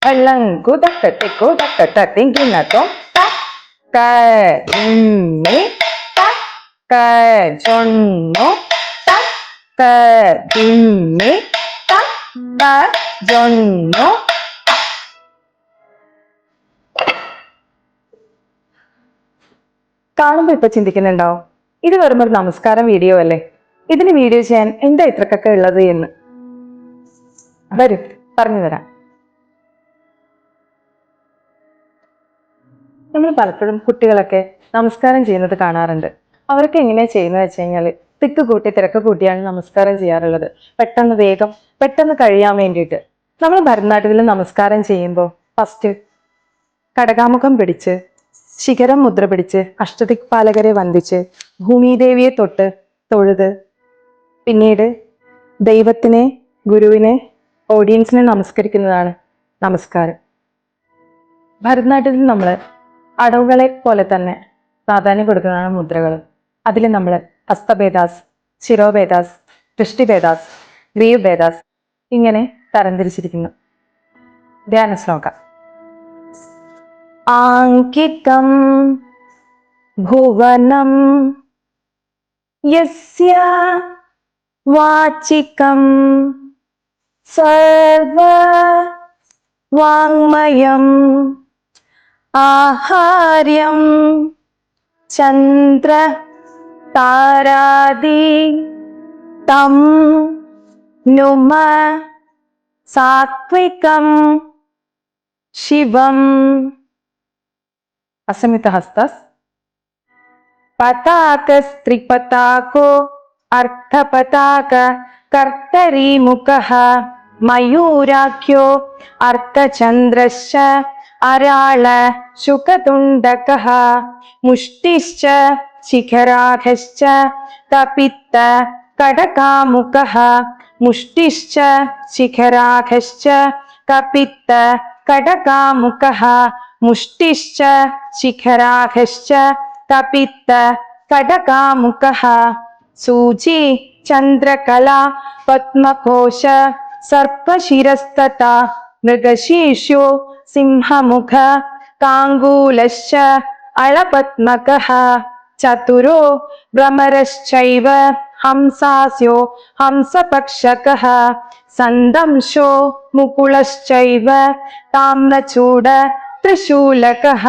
Alangu teko takata thinking atom taka me taka jonno taka me taka jonno. കാണുമ്പോ ഇപ്പൊ ചിന്തിക്കുന്നുണ്ടാവും, ഇത് വെറും ഒരു നമസ്കാരം വീഡിയോ അല്ലേ, ഇതിന് വീഡിയോ ചെയ്യാൻ എന്താ ഇത്രക്കൊക്കെ ഉള്ളത് എന്ന്. വരൂ പറഞ്ഞു തരാം. നമ്മൾ പലപ്പോഴും കുട്ടികളൊക്കെ നമസ്കാരം ചെയ്യുന്നത് കാണാറുണ്ട്. അവരൊക്കെ എങ്ങനെയാ ചെയ്യുന്നത് വെച്ച് കഴിഞ്ഞാൽ തിക്ക് കൂട്ടി തിരക്ക് കൂട്ടിയാണ് നമസ്കാരം ചെയ്യാറുള്ളത്. പെട്ടെന്ന് കഴിയാൻ വേണ്ടിയിട്ട്. നമ്മൾ ഭരതനാട്യത്തിൽ നമസ്കാരം ചെയ്യുമ്പോൾ ഫസ്റ്റ് കടകാമുഖം പിടിച്ച് ശിഖരം മുദ്ര പിടിച്ച് അഷ്ടദിക്പാലകരെ വന്ദിച്ച് ഭൂമിദേവിയെ തൊഴുത് പിന്നീട് ദൈവത്തിനെ, ഗുരുവിനെ, ഓഡിയൻസിനെ നമസ്കരിക്കുന്നതാണ് നമസ്കാരം. ഭരതനാട്യത്തിൽ നമ്മൾ അടവുകളെ പോലെ തന്നെ പ്രാധാന്യം കൊടുക്കുന്നതാണ് മുദ്രകൾ. അതിൽ നമ്മൾ ഹസ്തഭേദാസ്, ശിരോഭേദാസ്, ദൃഷ്ടിഭേദാസ്, ഗ്രീവഭേദാസ് ഇങ്ങനെ തരംതിരിച്ചിരിക്കുന്നു. ധ്യാന ശ്ലോകം. ആങ്കികം ഭുവനം യസ്യ വാചികം സർവ വാങ്മയം ആഹാര്യം ചന്ദ്ര താരാദി തം നുമ സാത്വികം ശിവം. അസമിത ഹസ്തസ്. പതാകസ്ത്രിപതാകോ അർത്ഥപതാക കർത്തരീമുഖഃ മയൂരാഖ്യോ അർത്ഥചന്ദ്രശ്ച അരാള ശുകതുണ്ടകഃ മുഷ്ടിശ്ച ശിഖരാഖശ്ച കപിത്ത കടകാമുഖഃ മുഷ്ടിശ്ച ശിഖരാഖശ്ച കപിത്ത കടകാമുഖഃ മുഷ്ടിശ്ച ശിഖരാഖശ്ച കപിത്ത കടകാമുഖഃ സൂചി ചന്ദ്രകലാ പത്മകോശ സർപ്പശിരസ്തഥാ മൃഗശീർഷോ സിംഹമുഖ കാംഗൂലശ്ച അളപത്മകഃ ചതുരോ ഭ്രമരശ്ചൈവ ഹംസാസ്യോ ഹംസപക്ഷകഃ സന്ദംശോ മുകുളശ്ചൈവ താമ്രചൂഡ ത്രിശൂലകഃ.